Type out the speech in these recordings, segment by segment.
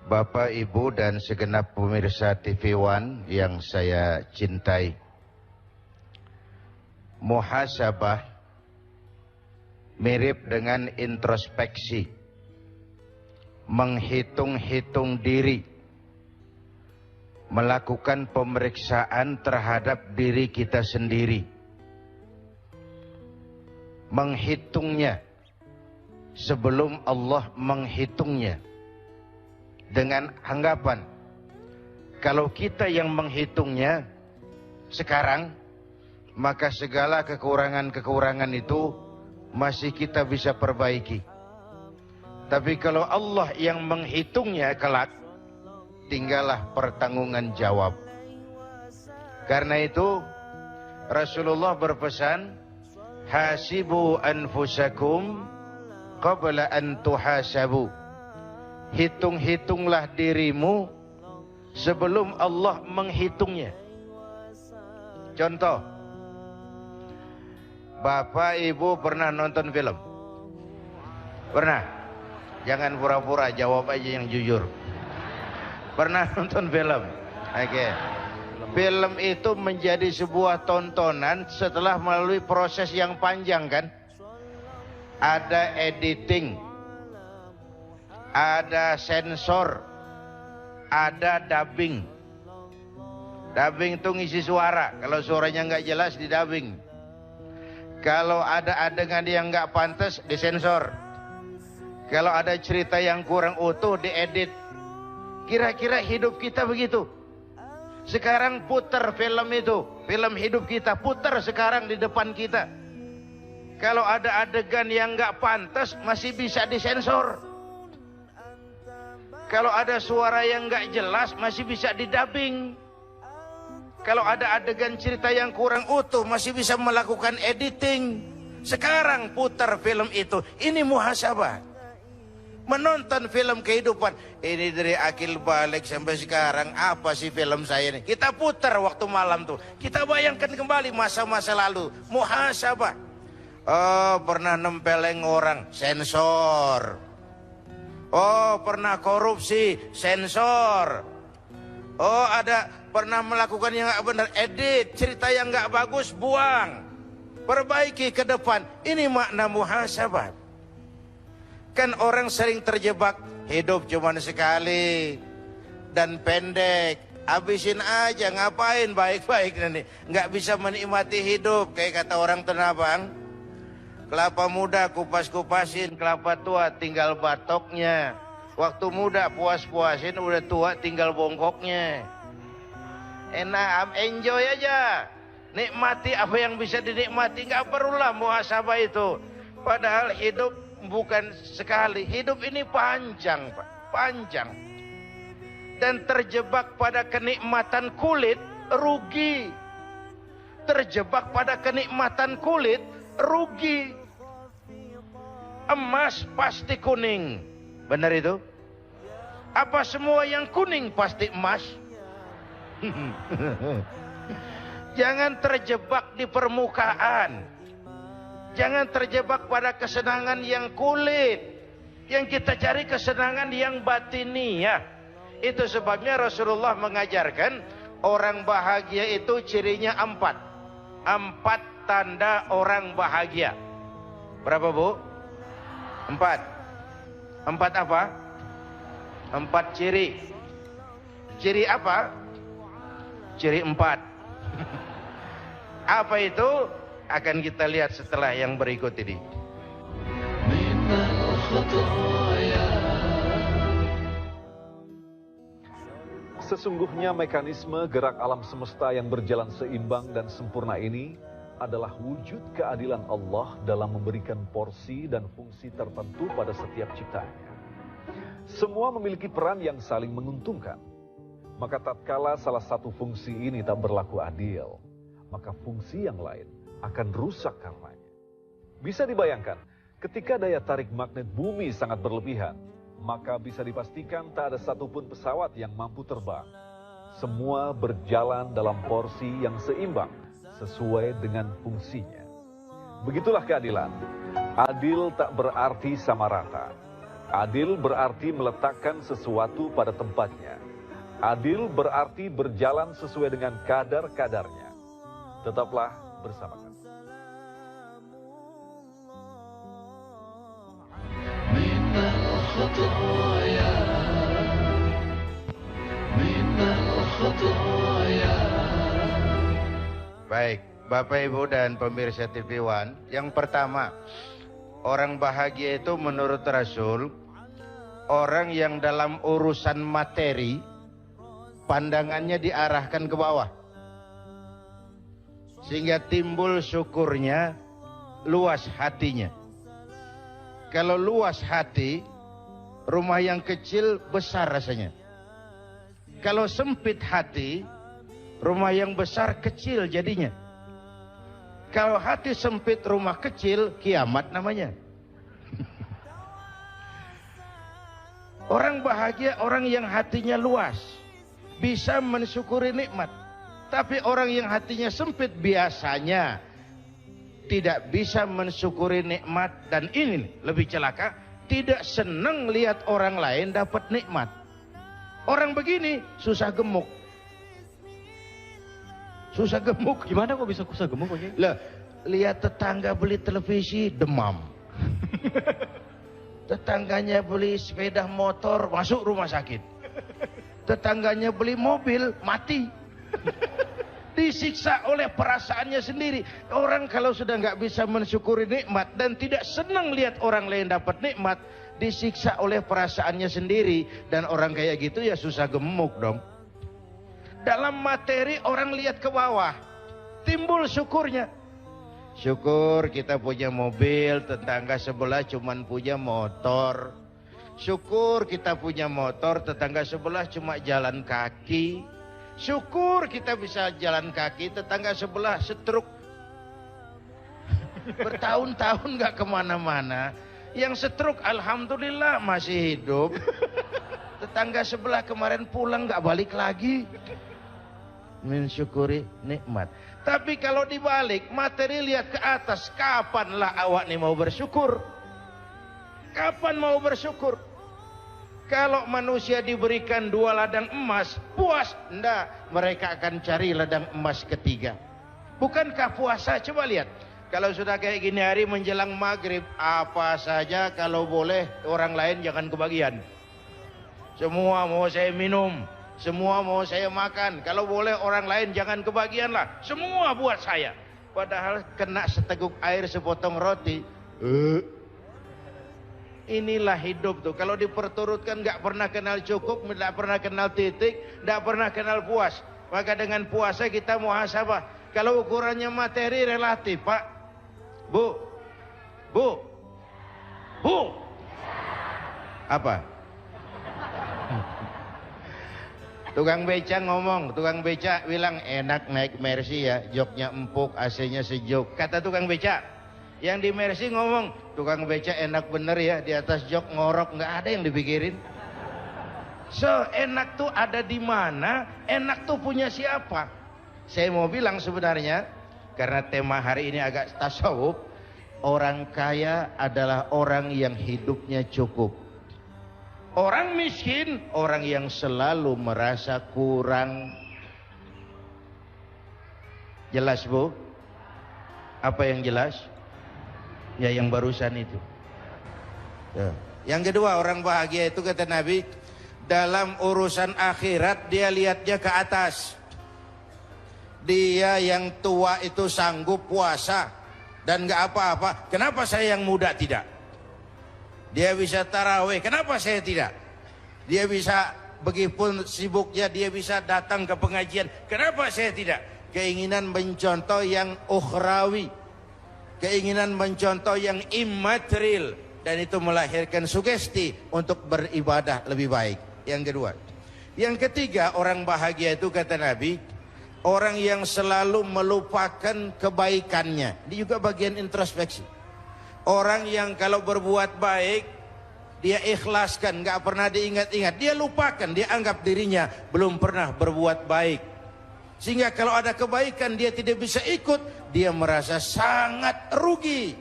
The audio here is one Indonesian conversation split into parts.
Bapak, Ibu, dan segenap pemirsa TV One yang saya cintai. Muhasabah mirip dengan introspeksi, menghitung-hitung diri, melakukan pemeriksaan terhadap diri kita sendiri, menghitungnya sebelum Allah menghitungnya. Dengan anggapan, kalau kita yang menghitungnya sekarang, maka segala kekurangan-kekurangan itu masih kita bisa perbaiki. Tapi kalau Allah yang menghitungnya kelak, tinggallah pertanggungan jawab. Karena itu Rasulullah berpesan, hasibu anfusakum qabla an tuhasabu. Hitung-hitunglah dirimu sebelum Allah menghitungnya. Contoh, Bapak Ibu pernah nonton film? Pernah? Jangan pura-pura, jawab aja yang jujur. Pernah nonton film? Oke. Film itu menjadi sebuah tontonan setelah melalui proses yang panjang, kan? Ada editing, ada sensor, ada dubbing. Dubbing itu ngisi suara. Kalau suaranya nggak jelas, di dubbing. Kalau ada adegan yang nggak pantas, disensor. Kalau ada cerita yang kurang utuh, diedit. Kira-kira hidup kita begitu. Sekarang putar film itu, film hidup kita putar sekarang di depan kita. Kalau ada adegan yang nggak pantas, masih bisa disensor. Kalau ada suara yang nggak jelas, masih bisa didubbing. Kalau ada adegan cerita yang kurang utuh, masih bisa melakukan editing. Sekarang putar film itu, ini muhasabah. Menonton film kehidupan, ini dari akil balik sampai sekarang, apa sih film saya ini? Kita putar waktu malam tuh, kita bayangkan kembali masa-masa lalu, muhasabah. Oh, pernah nempeleng orang, sensor. Oh, pernah korupsi, sensor. Oh, ada pernah melakukan yang nggak benar, edit. Cerita yang nggak bagus, buang. Perbaiki ke depan. Ini makna muhasabah. Kan orang sering terjebak, hidup cuma sekali dan pendek. Habisin aja, ngapain baik-baik nanti. Nggak bisa menikmati hidup, kayak kata orang Tanah Abang. Kelapa muda kupas-kupasin, kelapa tua tinggal batoknya. Waktu muda puas-puasin, udah tua tinggal bongkoknya. Enak, enjoy aja. Nikmati apa yang bisa dinikmati, nggak perlulah muhasabah itu. Padahal hidup bukan sekali, hidup ini panjang, Pak, panjang. Dan terjebak pada kenikmatan kulit, rugi. Terjebak pada kenikmatan kulit, rugi. Emas pasti kuning, benar itu? Apa semua yang kuning pasti emas? Jangan terjebak di permukaan. Jangan terjebak pada kesenangan yang kulit. Yang kita cari kesenangan yang batiniah. Itu sebabnya Rasulullah mengajarkan orang bahagia itu cirinya 4. 4 tanda orang bahagia. Berapa, Bu? 4. 4 apa? 4 ciri. Ciri apa? Ciri 4. Apa itu? Akan kita lihat setelah yang berikut ini. Sesungguhnya mekanisme gerak alam semesta yang berjalan seimbang dan sempurna ini adalah wujud keadilan Allah dalam memberikan porsi dan fungsi tertentu pada setiap ciptaannya. Semua memiliki peran yang saling menguntungkan. Maka tatkala salah satu fungsi ini tak berlaku adil, maka fungsi yang lain akan rusak karenanya. Bisa dibayangkan, ketika daya tarik magnet bumi sangat berlebihan, maka bisa dipastikan tak ada satupun pesawat yang mampu terbang. Semua berjalan dalam porsi yang seimbang, sesuai dengan fungsinya. Begitulah keadilan. Adil tak berarti sama rata. Adil berarti meletakkan sesuatu pada tempatnya. Adil berarti berjalan sesuai dengan kadar-kadarnya. Tetaplah bersama kami. Baik, Bapak Ibu dan pemirsa TV One, yang pertama, orang bahagia itu menurut Rasul, orang yang dalam urusan materi, pandangannya diarahkan ke bawah. Sehingga timbul syukurnya, luas hatinya. Kalau luas hati, rumah yang kecil besar rasanya. Kalau sempit hati, rumah yang besar kecil jadinya. Kalau hati sempit rumah kecil, kiamat namanya. Orang bahagia orang yang hatinya luas, bisa mensyukuri nikmat. Tapi orang yang hatinya sempit biasanya tidak bisa mensyukuri nikmat. Dan ini lebih celaka, tidak senang lihat orang lain dapat nikmat. Orang begini susah gemuk. Susah gemuk. Gimana kok bisa susah gemuk, Pak Kiai? Lah, lihat tetangga beli televisi demam. Tetangganya beli sepeda motor masuk rumah sakit. Tetangganya beli mobil mati. Disiksa oleh perasaannya sendiri. Orang kalau sudah nggak bisa mensyukuri nikmat dan tidak senang lihat orang lain dapat nikmat, disiksa oleh perasaannya sendiri. Dan orang kayak gitu ya susah gemuk dong. Dalam materi orang lihat ke bawah, timbul syukurnya. Syukur kita punya mobil, tetangga sebelah cuman punya motor. Syukur kita punya motor, tetangga sebelah cuma jalan kaki. Syukur kita bisa jalan kaki, tetangga sebelah stroke. Bertahun-tahun gak kemana-mana. Yang stroke alhamdulillah masih hidup. Tetangga sebelah kemarin pulang gak balik lagi. Mensyukuri nikmat. Tapi kalau dibalik, materi lihat ke atas, kapanlah awak nih mau bersyukur? Kapan mau bersyukur? Kalau manusia diberikan 2 ladang emas, puas? Enggak, mereka akan cari ladang emas ketiga. Bukankah puasa? Coba lihat. Kalau sudah kayak gini hari menjelang maghrib, apa saja kalau boleh orang lain jangan kebagian. Semua mau saya minum, semua mau saya makan. Kalau boleh orang lain jangan kebagian lah. Semua buat saya. Padahal kena seteguk air sepotong roti. Inilah hidup tuh. Kalau diperturutkan nggak pernah kenal cukup, nggak pernah kenal titik, nggak pernah kenal puas. Maka dengan puasa kita muhasabah. Kalau ukurannya materi relatif, Pak. Bu. Apa? Tukang beca ngomong, tukang beca bilang enak naik Mercy ya, joknya empuk, AC-nya sejuk. Kata tukang beca. Yang di Mercy ngomong, tukang beca enak bener ya, di atas jok ngorok, nggak ada yang dipikirin. So, enak tuh ada di mana? Enak tuh punya siapa? Saya mau bilang sebenarnya, karena tema hari ini agak tasawuf, orang kaya adalah orang yang hidupnya cukup. Orang miskin, orang yang selalu merasa kurang. Jelas, Bu? Apa yang jelas? Ya yang barusan itu. Ya. Yang kedua, orang bahagia itu kata Nabi, dalam urusan akhirat dia lihatnya ke atas. Dia yang tua itu sanggup puasa dan gak apa-apa. Kenapa saya yang muda tidak? Dia bisa tarawih, kenapa saya tidak? Dia bisa, begipun sibuknya dia bisa datang ke pengajian, kenapa saya tidak? Keinginan mencontoh yang ukhrawi, keinginan mencontoh yang immaterial, dan itu melahirkan sugesti untuk beribadah lebih baik. Yang kedua. Yang ketiga, orang bahagia itu kata Nabi, orang yang selalu melupakan kebaikannya. Ini juga bagian introspeksi. Orang yang kalau berbuat baik, dia ikhlaskan, gak pernah diingat-ingat. Dia lupakan, dia anggap dirinya belum pernah berbuat baik. Sehingga kalau ada kebaikan dia tidak bisa ikut, dia merasa sangat rugi.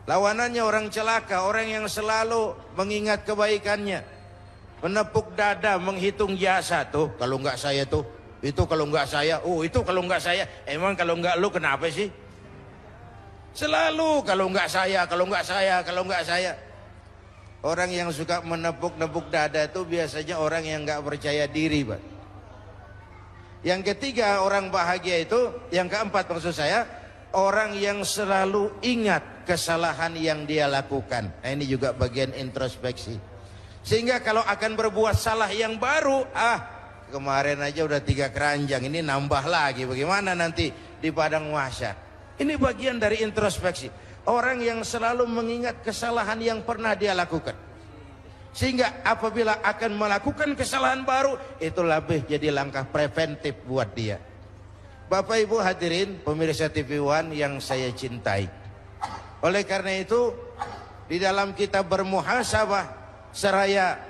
Lawanannya orang celaka, orang yang selalu mengingat kebaikannya. Menepuk dada, menghitung jasa tuh. Kalau enggak saya tuh, itu kalau enggak saya, itu kalau enggak saya. Emang kalau enggak lu kenapa sih? Selalu kalau enggak saya, kalau enggak saya, kalau enggak saya. Orang yang suka menepuk-nepuk dada itu biasanya orang yang enggak percaya diri, Pak. Yang ketiga orang bahagia itu, yang keempat maksud saya, orang yang selalu ingat kesalahan yang dia lakukan. Nah, ini juga bagian introspeksi. Sehingga kalau akan berbuat salah yang baru, kemarin aja udah 3 keranjang, ini nambah lagi, bagaimana nanti di padang mahsyar. Ini bagian dari introspeksi. Orang yang selalu mengingat kesalahan yang pernah dia lakukan. Sehingga apabila akan melakukan kesalahan baru, itu lebih jadi langkah preventif buat dia. Bapak Ibu hadirin pemirsa TV One yang saya cintai. Oleh karena itu, di dalam kita bermuhasabah seraya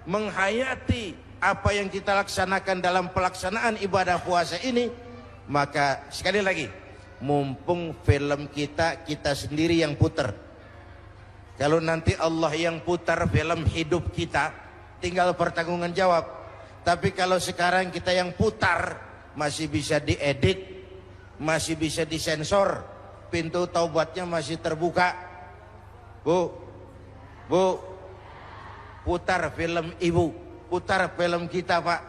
menghayati apa yang kita laksanakan dalam pelaksanaan ibadah puasa ini, maka sekali lagi, mumpung film kita sendiri yang putar. Kalau nanti Allah yang putar film hidup kita, tinggal pertanggungan jawab. Tapi kalau sekarang kita yang putar, masih bisa diedit, masih bisa disensor, pintu taubatnya masih terbuka. Bu, putar film ibu, putar film kita, Pak.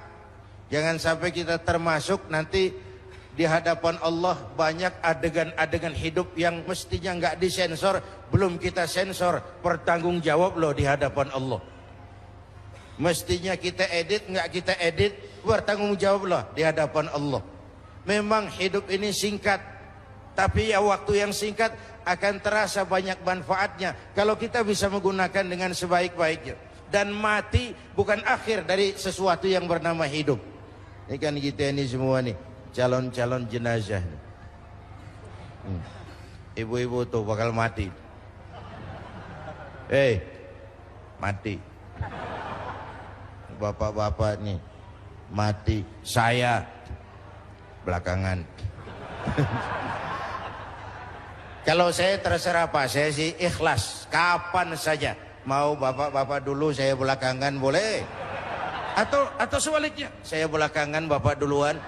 Jangan sampai kita termasuk nanti di hadapan Allah banyak adegan-adegan hidup yang mestinya nggak disensor, belum kita sensor, bertanggung jawab loh di hadapan Allah. Mestinya kita edit, nggak kita edit, bertanggung jawab loh di hadapan Allah. Memang hidup ini singkat, tapi ya waktu yang singkat akan terasa banyak manfaatnya kalau kita bisa menggunakan dengan sebaik-baiknya. Dan mati bukan akhir dari sesuatu yang bernama hidup. Ini kan kita ini semua nih calon-calon jenazah. Ibu-ibu tuh bakal mati. Mati. Bapak-bapak nih mati. Saya belakangan. Kalau saya terserah Pak, saya sih ikhlas kapan saja. Mau bapak-bapak dulu, saya belakangan boleh. Atau sebaliknya, saya belakangan bapak duluan.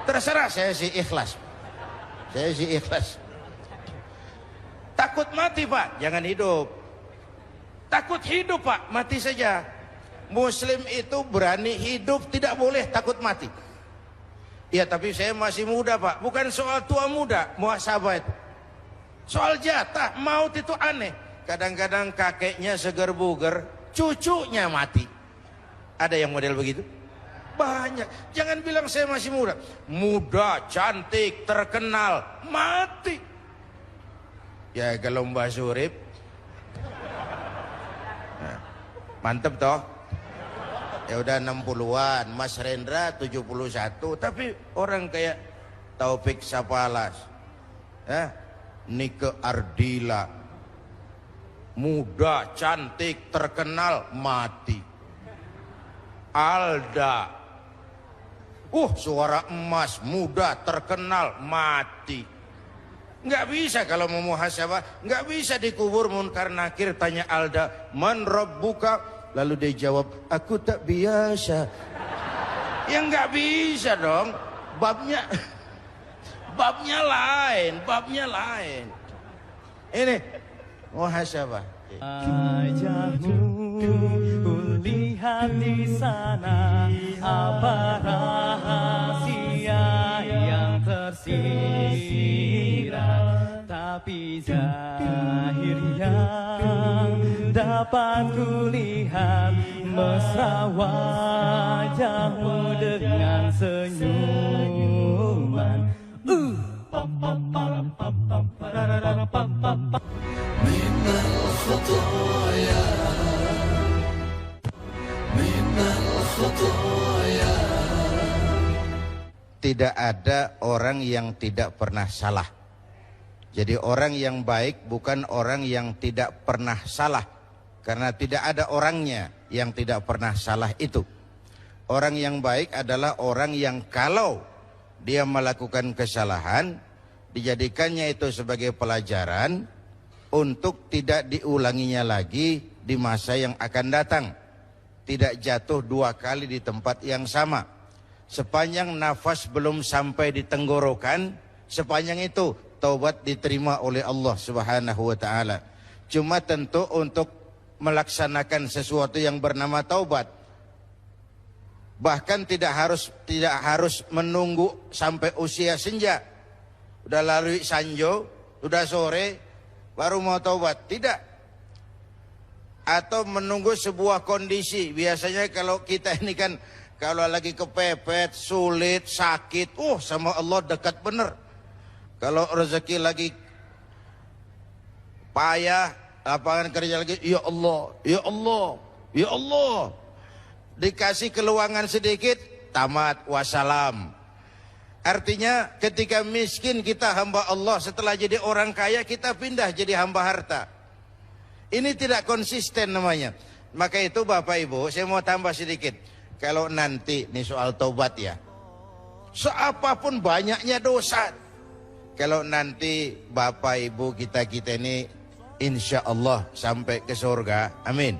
Terserah, saya sih ikhlas. Saya sih ikhlas. Takut mati Pak, jangan hidup. Takut hidup Pak, mati saja. Muslim itu berani hidup, tidak boleh takut mati. Ya tapi saya masih muda Pak, bukan soal tua muda, muhasabah itu. Soal jatah, maut itu aneh. Kadang-kadang kakeknya seger buger, cucunya mati. Ada yang model begitu? Banyak. Jangan bilang saya masih muda. Muda, cantik, terkenal, mati. Ya kalau Mbak Surip, nah, mantep toh. Ya udah 60-an, Mas Rendra 71, tapi orang kayak Taufik Sapalas, Nike Ardila, muda, cantik, terkenal, mati. Alda, suara emas, muda, terkenal, mati. Nggak bisa kalau mau muhasabah, nggak bisa dikubur Munkar Nakir. Tanya Alda, man rabbuka? Lalu dia jawab, aku tak biasa. Ya nggak bisa dong, babnya lain. Ini muhasabah. Wajahmu lihat di sana, apa rahasia yang tersirat, tapi zahir yang dapat kulihat, mesra wajahmu dengan senyuman. Tidak ada orang yang tidak pernah salah. Jadi orang yang baik bukan orang yang tidak pernah salah. Karena tidak ada orangnya yang tidak pernah salah itu. Orang yang baik adalah orang yang kalau dia melakukan kesalahan, dijadikannya itu sebagai pelajaran untuk tidak diulanginya lagi di masa yang akan datang. Tidak jatuh 2 kali di tempat yang sama. Sepanjang nafas belum sampai di tenggorokan, sepanjang itu taubat diterima oleh Allah Subhanahu wa taala. Cuma tentu untuk melaksanakan sesuatu yang bernama taubat, bahkan tidak harus menunggu sampai usia senja. Udah lalu sanjo, udah sore baru mau taubat, tidak. Atau menunggu sebuah kondisi. Biasanya kalau kita ini kan kalau lagi kepepet, sulit, sakit, sama Allah dekat bener. Kalau rezeki lagi payah, lapangan kerja lagi, ya Allah, ya Allah, ya Allah. Dikasih keluangan sedikit, tamat, wassalam. Artinya ketika miskin kita hamba Allah, setelah jadi orang kaya kita pindah jadi hamba harta. Ini tidak konsisten namanya. Maka itu Bapak Ibu, saya mau tambah sedikit. Kalau nanti, ini soal taubat ya, seapapun banyaknya dosa, kalau nanti Bapak Ibu kita ini insya Allah sampai ke surga, amin.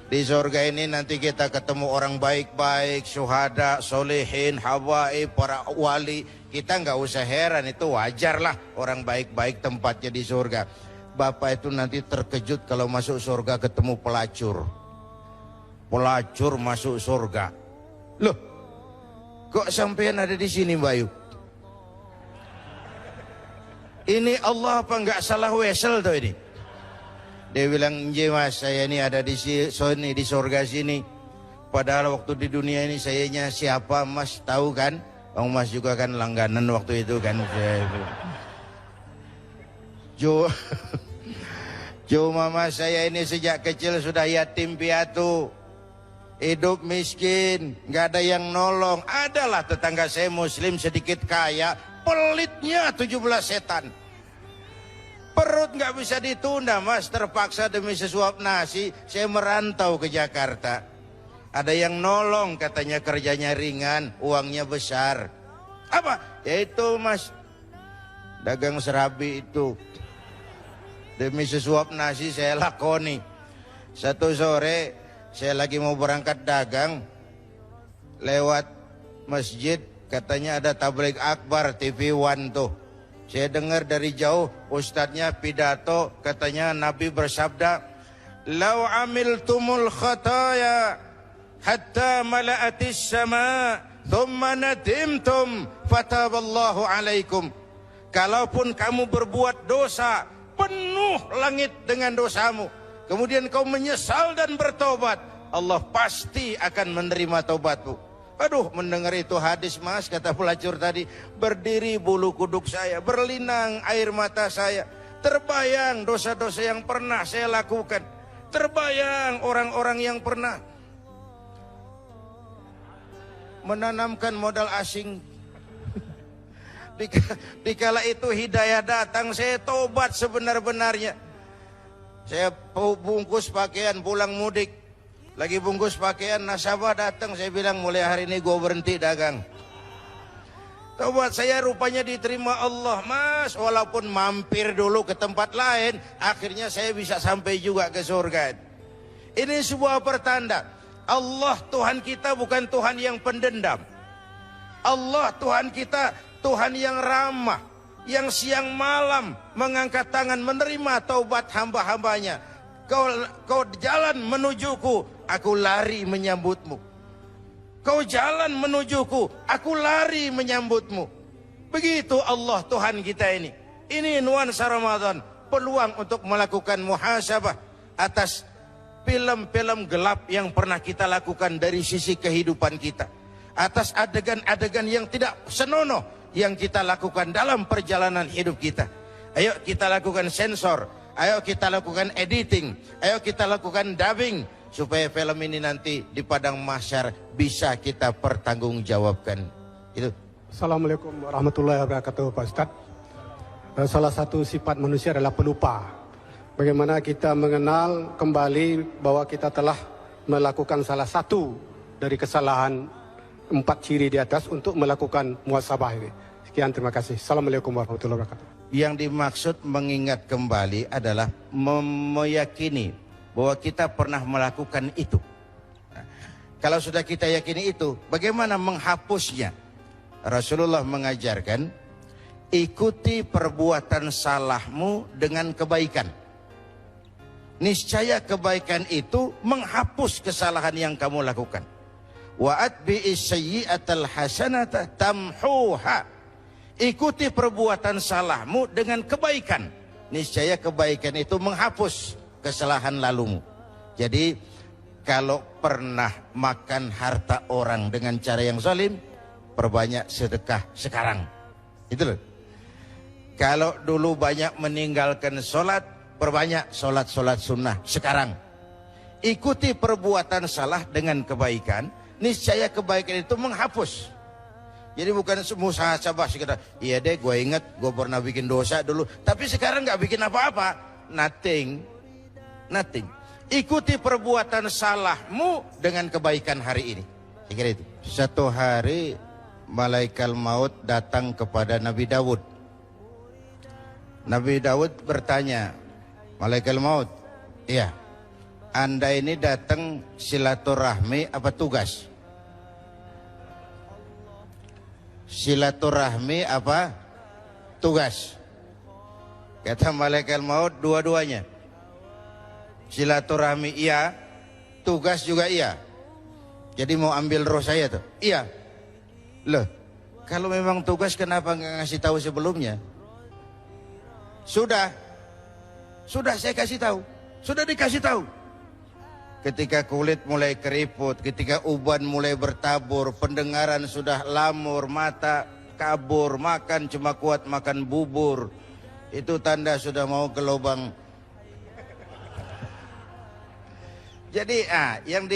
Di surga ini nanti kita ketemu orang baik-baik, syuhada, solehin, habaib, para wali. Kita nggak usah heran, itu wajar lah orang baik-baik tempatnya di surga. Bapak itu nanti terkejut kalau masuk surga ketemu pelacur. Pelacur masuk surga. Loh, kok sampean ada di sini Bayu? Ini Allah apa nggak salah wesel tuh ini? Dia bilang, Mas, saya ini ada di sini, di surga sini. Padahal waktu di dunia ini sayanya siapa, Mas tahu kan? Mas juga kan langganan waktu itu kan. Cuma Mas saya ini sejak kecil sudah yatim piatu. Hidup miskin, nggak ada yang nolong. Adalah tetangga saya muslim sedikit kaya, pelitnya 17 setan. Perut nggak bisa ditunda Mas, terpaksa demi sesuap nasi saya merantau ke Jakarta. Ada yang nolong, katanya kerjanya ringan, uangnya besar. Apa? Ya itu Mas, dagang serabi itu. Demi sesuap nasi saya lakoni. Satu sore saya lagi mau berangkat dagang, lewat masjid, katanya ada tabligh akbar TV One tuh. Saya dengar dari jauh ustadznya pidato, katanya Nabi bersabda, "Lau amiltumul khataya hatta mala'atis sama, thumma nadimtum fataballahu alaikum." Kalaupun kamu berbuat dosa, penuh langit dengan dosamu, kemudian kau menyesal dan bertobat, Allah pasti akan menerima taubatmu. Aduh, mendengar itu hadis Mas, kata pelacur tadi, berdiri bulu kuduk saya, berlinang air mata saya. Terbayang dosa-dosa yang pernah saya lakukan. Terbayang orang-orang yang pernah menanamkan modal asing. Dikala itu hidayah datang, saya tobat sebenar-benarnya. Saya bungkus pakaian pulang mudik. Lagi bungkus pakaian, nasabah datang, saya bilang mulai hari ini gue berhenti dagang. Tobat saya rupanya diterima Allah Mas, walaupun mampir dulu ke tempat lain, akhirnya saya bisa sampai juga ke surga. Ini sebuah pertanda, Allah Tuhan kita bukan Tuhan yang pendendam. Allah Tuhan kita Tuhan yang ramah, yang siang malam mengangkat tangan menerima taubat hamba-hambanya. Kau jalan menujuku, aku lari menyambutmu. Kau jalan menujuku, aku lari menyambutmu. Begitu Allah Tuhan kita ini. Ini nuansa Ramadan, peluang untuk melakukan muhasabah atas film-film gelap yang pernah kita lakukan dari sisi kehidupan kita. Atas adegan-adegan yang tidak senonoh yang kita lakukan dalam perjalanan hidup kita. Ayo kita lakukan sensor. Ayo kita lakukan editing, ayo kita lakukan dubbing, supaya film ini nanti di padang mahsyar bisa kita pertanggungjawabkan. Itu. Assalamualaikum warahmatullahi wabarakatuh Pak Ustadz. Salah satu sifat manusia adalah pelupa. Bagaimana kita mengenal kembali bahwa kita telah melakukan salah satu dari kesalahan 4 ciri di atas untuk melakukan muhasabah ini. Sekian, terima kasih. Assalamualaikum warahmatullahi wabarakatuh. Yang dimaksud mengingat kembali adalah meyakini bahwa kita pernah melakukan itu. Nah, kalau sudah kita yakini itu, bagaimana menghapusnya? Rasulullah mengajarkan, ikuti perbuatan salahmu dengan kebaikan. Niscaya kebaikan itu menghapus kesalahan yang kamu lakukan. Wa atbi'is sayyi'atal hasanata tamhuha. Ikuti perbuatan salahmu dengan kebaikan. Niscaya kebaikan itu menghapus kesalahan lalumu. Jadi kalau pernah makan harta orang dengan cara yang zalim, perbanyak sedekah sekarang. Itu loh. Kalau dulu banyak meninggalkan sholat, perbanyak sholat-sholat sunnah sekarang. Ikuti perbuatan salah dengan kebaikan, niscaya kebaikan itu menghapus. Jadi bukan muhasabah sekedar, iya deh gue inget gue pernah bikin dosa dulu, tapi sekarang nggak bikin apa-apa. Nothing. Ikuti perbuatan salahmu dengan kebaikan hari ini. Saya kira itu. Satu hari malaikat maut datang kepada Nabi Daud. Nabi Daud bertanya, malaikat maut, iya, Anda ini datang silaturahmi apa tugas? Silaturahmi apa tugas? Kata malaikat maut, dua-duanya. Silaturahmi iya, tugas juga iya. Jadi mau ambil roh saya tuh? Iya. Loh, kalau memang tugas kenapa nggak ngasih tahu sebelumnya? Sudah saya kasih tahu, sudah dikasih tahu. Ketika kulit mulai keriput, ketika uban mulai bertabur, pendengaran sudah lamur, mata kabur, makan cuma kuat makan bubur, itu tanda sudah mau ke lubang. Jadi yang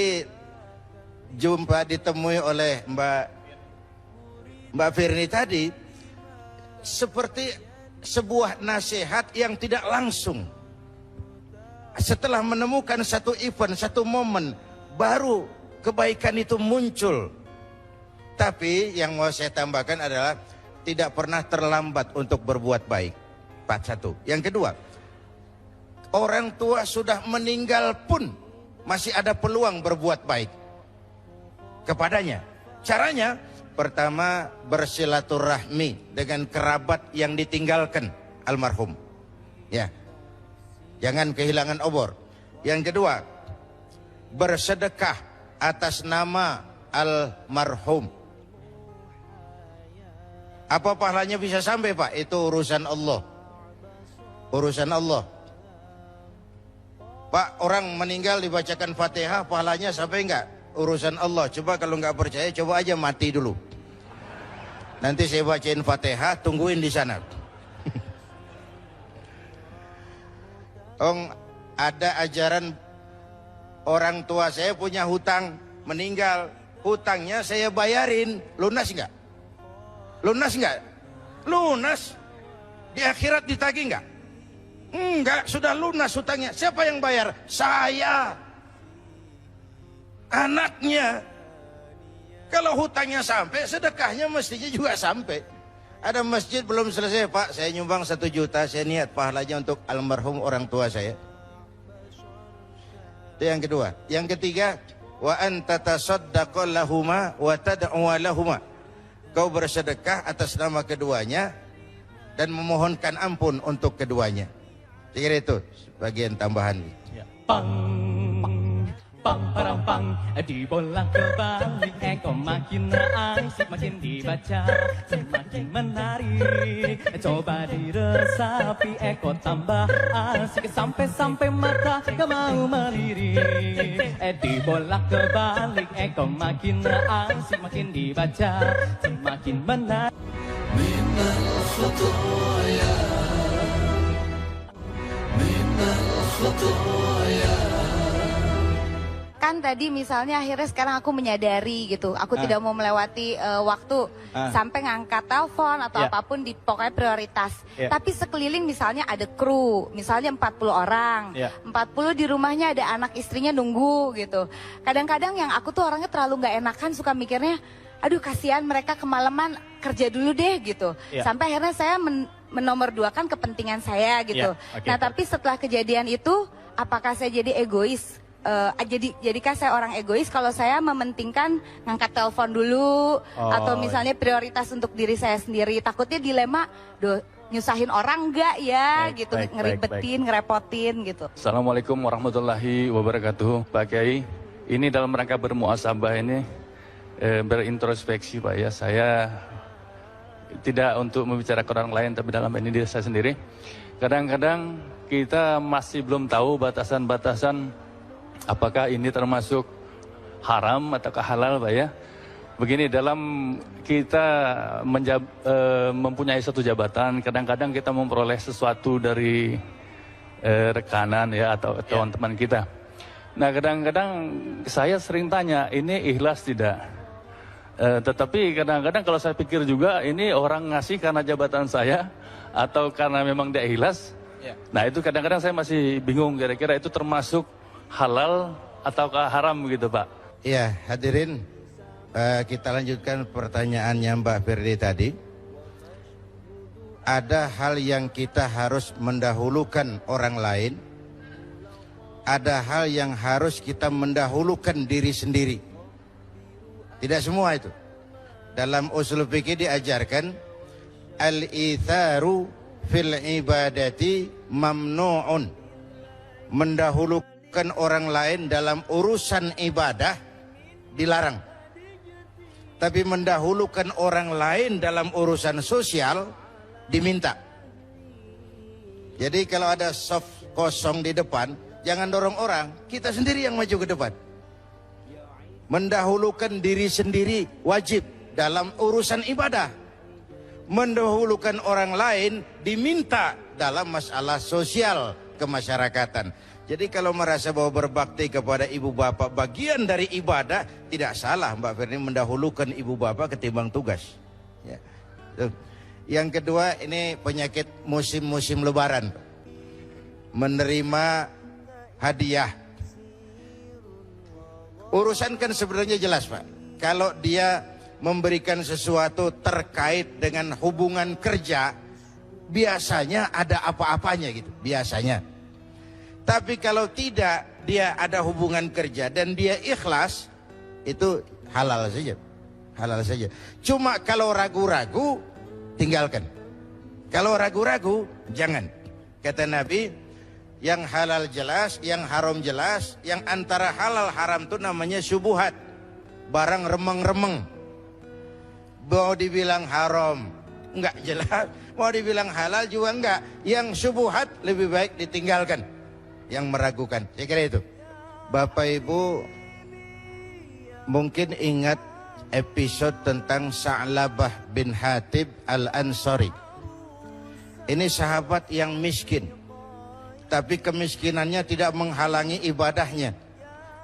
ditemui oleh Mbak Firni tadi seperti sebuah nasihat yang tidak langsung. Setelah menemukan satu event, satu momen, baru kebaikan itu muncul. Tapi yang mau saya tambahkan adalah tidak pernah terlambat untuk berbuat baik. Satu. Yang kedua, orang tua sudah meninggal pun masih ada peluang berbuat baik kepadanya. Caranya, pertama bersilaturahmi dengan kerabat yang ditinggalkan almarhum. Ya. Jangan kehilangan obor. Yang kedua, bersedekah atas nama almarhum. Apa pahalanya bisa sampai, Pak? Itu urusan Allah. Urusan Allah. Pak, orang meninggal dibacakan Fatihah, pahalanya sampai enggak? Urusan Allah. Coba kalau enggak percaya, coba aja mati dulu. Nanti saya bacain Fatihah, tungguin di sana. Ada ajaran orang tua saya punya hutang, meninggal, hutangnya saya bayarin, lunas enggak? Lunas enggak? Lunas. Di akhirat ditagih enggak? Enggak, sudah lunas hutangnya. Siapa yang bayar? Saya. Anaknya. Kalau hutangnya sampai, sedekahnya mestinya juga sampai. Ada masjid belum selesai, Pak, saya nyumbang 1 juta, saya niat pahalanya untuk almarhum orang tua saya. Itu yang kedua. Yang ketiga, wa anta tasaddaqu lahuma wa tad'u lahuma. Kau bersedekah atas nama keduanya dan memohonkan ampun untuk keduanya. Saya kira itu bagian tambahan. Ya. Pang parang pang dibolak-balik kok makin asik, makin dibaca semakin menarik. Coba diresapi kok tambah asik, sampai mata gak mau melirik. Dibolak-balik kok makin asik, makin dibaca semakin menarik. Minal khutoya, minal khutoya. Kan tadi misalnya akhirnya sekarang aku menyadari gitu, aku tidak mau melewati waktu sampai ngangkat telepon atau apapun di pokoknya prioritas. Tapi sekeliling misalnya ada kru, misalnya 40 orang, 40 di rumahnya ada anak istrinya nunggu gitu. Kadang-kadang yang aku tuh orangnya terlalu nggak enakan, suka mikirnya, aduh kasihan mereka kemalaman, kerja dulu deh gitu. Sampai akhirnya saya menomorduakan kepentingan saya gitu. Ya, oke. Nah, tapi setelah kejadian itu, apakah saya jadi egois? Jadikah saya orang egois kalau saya mementingkan ngangkat telepon dulu atau misalnya prioritas untuk diri saya sendiri? Takutnya dilema, nyusahin orang enggak ya gitu, ngeribetin, ngerepotin gitu. Assalamualaikum warahmatullahi wabarakatuh, Pak Kiai. Ini dalam rangka bermuasabah ini berintrospeksi, Pak ya. Saya tidak untuk membicarakan orang lain, tapi dalam ini diri saya sendiri. Kadang-kadang kita masih belum tahu batasan-batasan apakah ini termasuk haram ataukah halal, Pak ya. Begini, dalam kita mempunyai satu jabatan, kadang-kadang kita memperoleh sesuatu dari rekanan ya atau teman-teman kita. Nah, kadang-kadang saya sering tanya, ini ikhlas tidak? Tetapi kadang-kadang kalau saya pikir juga, ini orang ngasih karena jabatan saya atau karena memang dia ikhlas. Nah, itu kadang-kadang saya masih bingung, kira-kira itu termasuk halal ataukah haram gitu, Pak? Iya, hadirin, kita lanjutkan pertanyaannya Mbak Firly tadi. Ada hal yang kita harus mendahulukan orang lain, ada hal yang harus kita mendahulukan diri sendiri. Tidak semua itu. Dalam usul fikih diajarkan al-itharu fil ibadati mamnu'un. Mendahulukan orang lain dalam urusan ibadah dilarang. Tapi mendahulukan orang lain dalam urusan sosial diminta. Jadi kalau ada soft kosong di depan, jangan dorong orang, kita sendiri yang maju ke depan. Mendahulukan diri sendiri wajib dalam urusan ibadah. Mendahulukan orang lain diminta dalam masalah sosial kemasyarakatan. Jadi kalau merasa bahwa berbakti kepada ibu bapak bagian dari ibadah, tidak salah Mbak Firly mendahulukan ibu bapak ketimbang tugas. Ya. Yang kedua, ini penyakit musim-musim lebaran. Menerima hadiah. Urusan kan sebenarnya jelas, Pak. Kalau dia memberikan sesuatu terkait dengan hubungan kerja, biasanya ada apa-apanya gitu, biasanya. Tapi kalau tidak, dia ada hubungan kerja dan dia ikhlas, itu halal saja. Halal saja. Cuma kalau ragu-ragu, tinggalkan. Kalau ragu-ragu, jangan. Kata Nabi, yang halal jelas, yang haram jelas, yang antara halal haram itu namanya syubuhat. Barang remeng-remeng. Mau dibilang haram, enggak jelas. Mau dibilang halal juga enggak. Yang syubuhat lebih baik ditinggalkan. Yang meragukan, saya kira itu. Bapak Ibu mungkin ingat episode tentang Sa'labah bin Hatib Al-Ansari. Ini sahabat yang miskin, tapi kemiskinannya tidak menghalangi ibadahnya.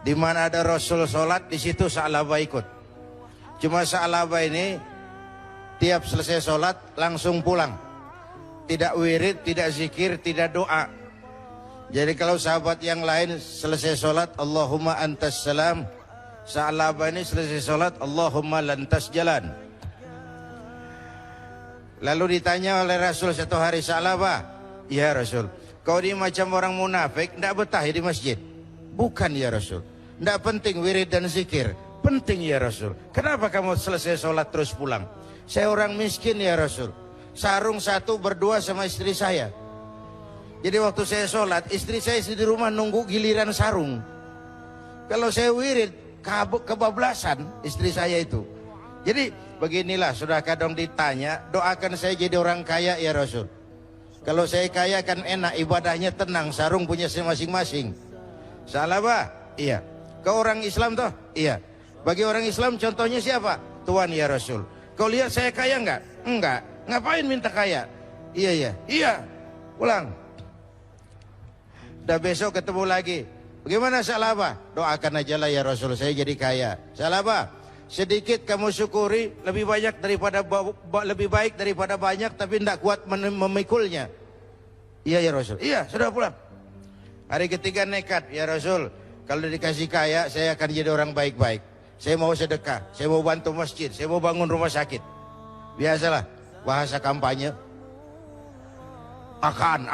Di mana ada Rasul sholat, di situ Sa'labah ikut. Cuma Sa'labah ini tiap selesai sholat langsung pulang. Tidak wirid, tidak zikir, tidak doa. Jadi kalau sahabat yang lain selesai sholat, Allahumma antas salam. Sa'labah ini selesai sholat, Allahumma lantas jalan. Lalu ditanya oleh Rasul satu hari, Sa'labah, ya Rasul, kau ini macam orang munafik, tidak betah di masjid. Bukan ya Rasul, tidak penting wirid dan zikir. Penting ya Rasul. Kenapa kamu selesai sholat terus pulang? Saya orang miskin ya Rasul. Sarung satu berdua sama istri saya. Jadi waktu saya sholat, istri saya di rumah nunggu giliran sarung. Kalau saya wirid, kebablasan istri saya itu. Jadi beginilah, sudah kadang ditanya, doakan saya jadi orang kaya ya Rasul. Kalau saya kaya kan enak, ibadahnya tenang, sarung punya masing-masing. Sa'labah? Iya. Kau orang Islam toh? Iya. Bagi orang Islam contohnya siapa? Tuhan ya Rasul. Kau lihat saya kaya enggak? Enggak. Ngapain minta kaya? Iya ya. Iya. Pulang. Udah besok ketemu lagi. Bagaimana Sa'labah? Doakan aja lah ya Rasul, saya jadi kaya. Sa'labah, sedikit kamu syukuri, lebih baik daripada banyak, tapi tidak kuat memikulnya. Iya ya Rasul. Iya, sudah pulang. Hari ketiga nekat, ya Rasul, kalau dikasih kaya, saya akan jadi orang baik-baik. Saya mau sedekah, saya mau bantu masjid, saya mau bangun rumah sakit. Biasalah, bahasa kampanye. Akan.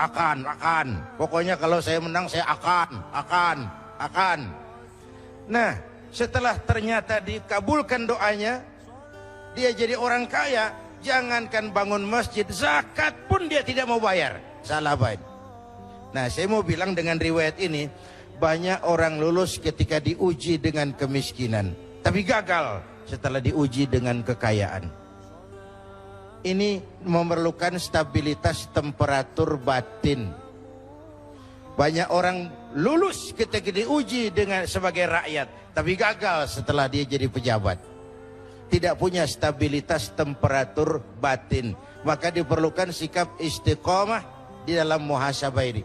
Pokoknya kalau saya menang saya akan. Nah, setelah ternyata dikabulkan doanya, dia jadi orang kaya, jangankan bangun masjid, zakat pun dia tidak mau bayar. Salah baik. Nah, saya mau bilang dengan riwayat ini, banyak orang lulus ketika diuji dengan kemiskinan, tapi gagal setelah diuji dengan kekayaan. Ini memerlukan stabilitas temperatur batin. Banyak orang lulus ketika diuji dengan sebagai rakyat, tapi gagal setelah dia jadi pejabat. Tidak punya stabilitas temperatur batin, maka diperlukan sikap istiqomah di dalam muhasabah ini.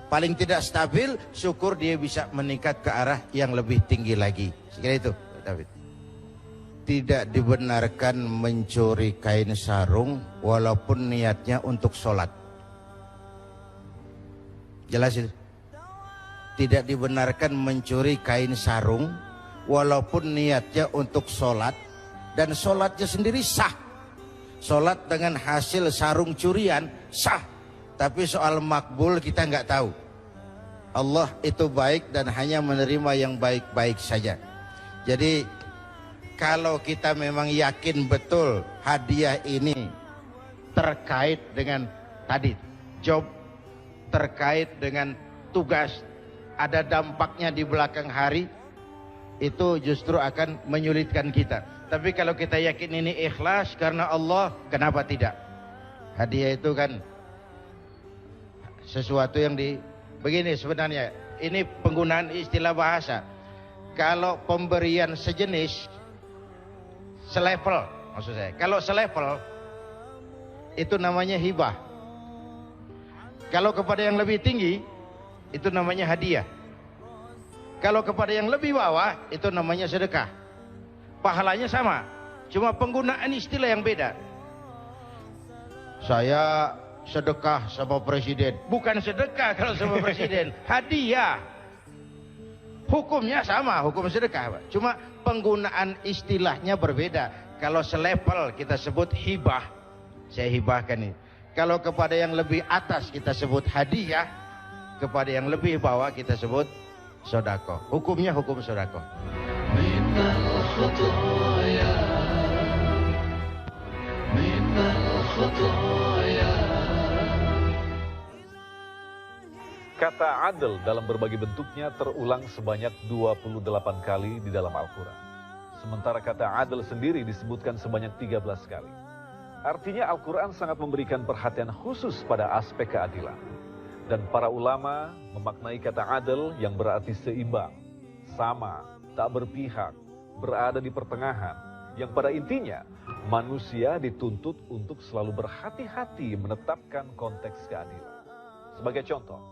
Paling tidak stabil, syukur dia bisa meningkat ke arah yang lebih tinggi lagi. Sekira itu, David. Tidak dibenarkan mencuri kain sarung walaupun niatnya untuk sholat. Jelas itu? Tidak dibenarkan mencuri kain sarung walaupun niatnya untuk sholat, dan sholatnya sendiri sah. Sholat dengan hasil sarung curian sah, tapi soal makbul kita nggak tahu. Allah itu baik dan hanya menerima yang baik-baik saja. Jadi kalau kita memang yakin betul hadiah ini terkait dengan tadi job, terkait dengan tugas, ada dampaknya di belakang hari, itu justru akan menyulitkan kita. Tapi kalau kita yakin ini ikhlas karena Allah, kenapa tidak? Hadiah itu kan sesuatu yang begini sebenarnya, ini penggunaan istilah bahasa. Kalau pemberian sejenis, selevel, maksud saya. Kalau selevel, itu namanya hibah. Kalau kepada yang lebih tinggi, itu namanya hadiah. Kalau kepada yang lebih bawah, itu namanya sedekah. Pahalanya sama, cuma penggunaan istilah yang beda. Saya sedekah sama presiden. Bukan sedekah kalau sama presiden, hadiah. Hukumnya sama, hukum sedekah, Pak. Cuma penggunaan istilahnya berbeda. Kalau selevel kita sebut hibah, saya hibahkan ini. Kalau kepada yang lebih atas kita sebut hadiah, kepada yang lebih bawah kita sebut sedekah. Hukumnya hukum sedekah. Kata adil dalam berbagai bentuknya terulang sebanyak 28 kali di dalam Al-Quran. Sementara kata adil sendiri disebutkan sebanyak 13 kali. Artinya Al-Quran sangat memberikan perhatian khusus pada aspek keadilan. Dan para ulama memaknai kata adil yang berarti seimbang, sama, tak berpihak, berada di pertengahan. Yang pada intinya, manusia dituntut untuk selalu berhati-hati menetapkan konteks keadilan. Sebagai contoh,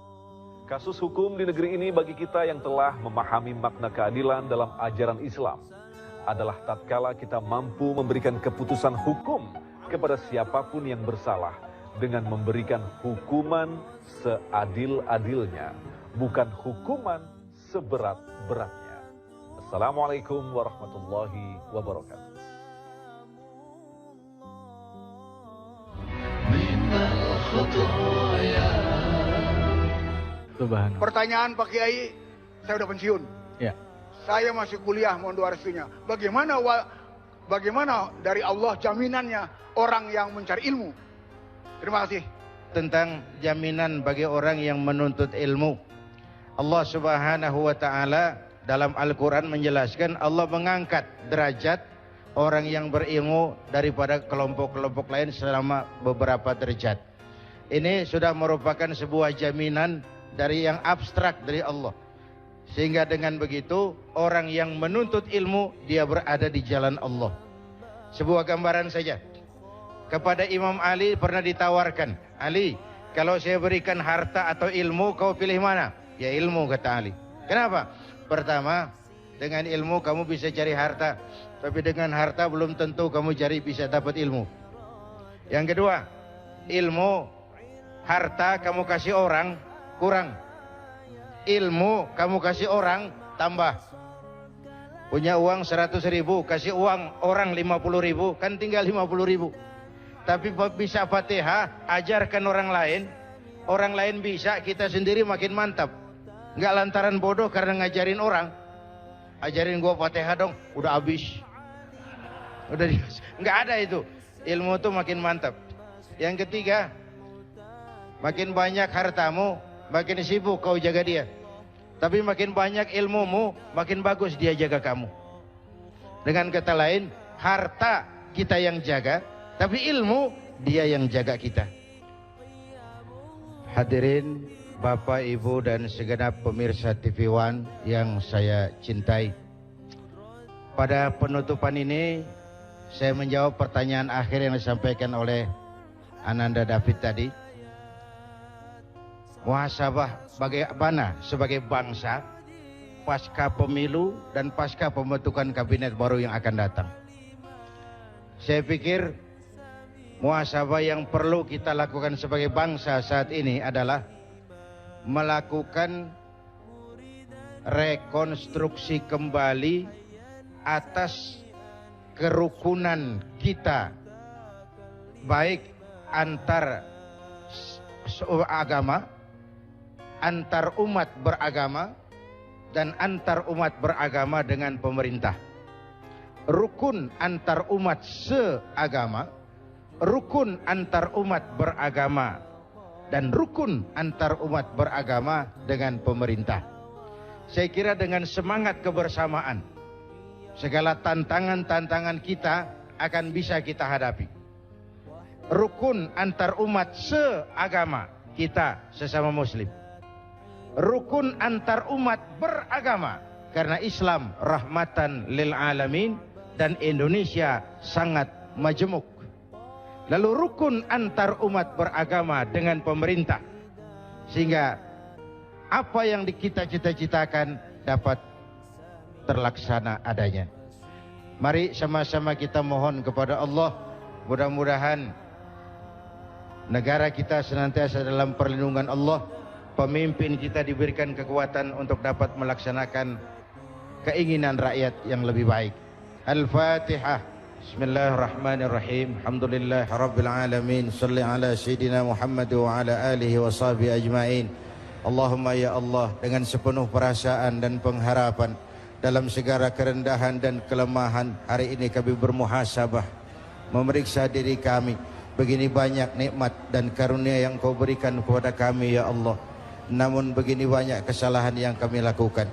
kasus hukum di negeri ini bagi kita yang telah memahami makna keadilan dalam ajaran Islam adalah tatkala kita mampu memberikan keputusan hukum kepada siapapun yang bersalah dengan memberikan hukuman seadil-adilnya, bukan hukuman seberat-beratnya. Assalamualaikum warahmatullahi wabarakatuh. Pertanyaan Pak Kiai, saya udah pensiun. Ya. Saya masih kuliah, mohon doa restunya. Bagaimana dari Allah jaminannya orang yang mencari ilmu? Terima kasih. Tentang jaminan bagi orang yang menuntut ilmu. Allah Subhanahu wa taala dalam Al-Quran menjelaskan Allah mengangkat derajat orang yang berilmu daripada kelompok-kelompok lain selama beberapa derajat. Ini sudah merupakan sebuah jaminan dari yang abstrak dari Allah. Sehingga dengan begitu orang yang menuntut ilmu dia berada di jalan Allah. Sebuah gambaran saja. Kepada Imam Ali pernah ditawarkan, Ali, kalau saya berikan harta atau ilmu, kau pilih mana? Ya ilmu, kata Ali. Kenapa? Pertama, dengan ilmu kamu bisa cari harta, tapi dengan harta belum tentu kamu bisa dapat ilmu. Yang kedua, ilmu, harta kamu kasih orang kurang, ilmu kamu kasih orang tambah. Punya uang 100.000, kasih uang orang 50.000, kan tinggal 50.000. Tapi bisa Fatihah, ajarkan orang lain, Orang lain bisa, kita sendiri makin mantap. Nggak lantaran bodoh karena ngajarin orang. Ajarin gua Fatihah dong, udah habis. Nggak ada itu. Ilmu tuh makin mantap. Yang ketiga, makin banyak hartamu, makin sibuk kau jaga dia. Tapi makin banyak ilmumu, makin bagus dia jaga kamu. Dengan kata lain, harta kita yang jaga, tapi ilmu dia yang jaga kita. Hadirin Bapak, Ibu, dan segenap pemirsa TV One yang saya cintai. Pada penutupan ini, saya menjawab pertanyaan akhir yang disampaikan oleh Ananda David tadi. Muhasabah bagaimana sebagai bangsa pasca pemilu dan pasca pembentukan kabinet baru yang akan datang. Saya pikir muhasabah yang perlu kita lakukan sebagai bangsa saat ini adalah melakukan rekonstruksi kembali atas kerukunan kita, baik antar agama, antar umat beragama, dan antar umat beragama dengan pemerintah. Rukun antar umat seagama, rukun antar umat beragama, dan rukun antar umat beragama dengan pemerintah. Saya kira dengan semangat kebersamaan, segala tantangan-tantangan kita akan bisa kita hadapi. Rukun antar umat seagama kita sesama muslim. Rukun antar umat beragama, karena Islam rahmatan lil alamin dan Indonesia sangat majemuk. Lalu rukun antar umat beragama dengan pemerintah, sehingga apa yang kita cita-citakan dapat terlaksana adanya. Mari sama-sama kita mohon kepada Allah, mudah-mudahan negara kita senantiasa dalam perlindungan Allah, pemimpin kita diberikan kekuatan untuk dapat melaksanakan keinginan rakyat yang lebih baik. Al-Fatihah. Bismillahirrahmanirrahim. Alhamdulillah Rabbil Alamin. Salli ala Sayyidina Muhammad wa ala alihi wa sahbihi ajma'in. Allahumma ya Allah, dengan sepenuh perasaan dan pengharapan, dalam segala kerendahan dan kelemahan, hari ini kami bermuhasabah, memeriksa diri kami. Begini banyak nikmat dan karunia yang kau berikan kepada kami ya Allah. Namun begini banyak kesalahan yang kami lakukan.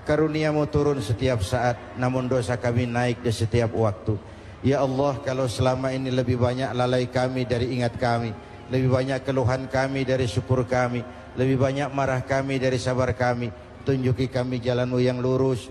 Karuniamu turun setiap saat, namun dosa kami naik di setiap waktu. Ya Allah, kalau selama ini lebih banyak lalai kami dari ingat kami, lebih banyak keluhan kami dari syukur kami, lebih banyak marah kami dari sabar kami, tunjuki kami jalan-Mu yang lurus,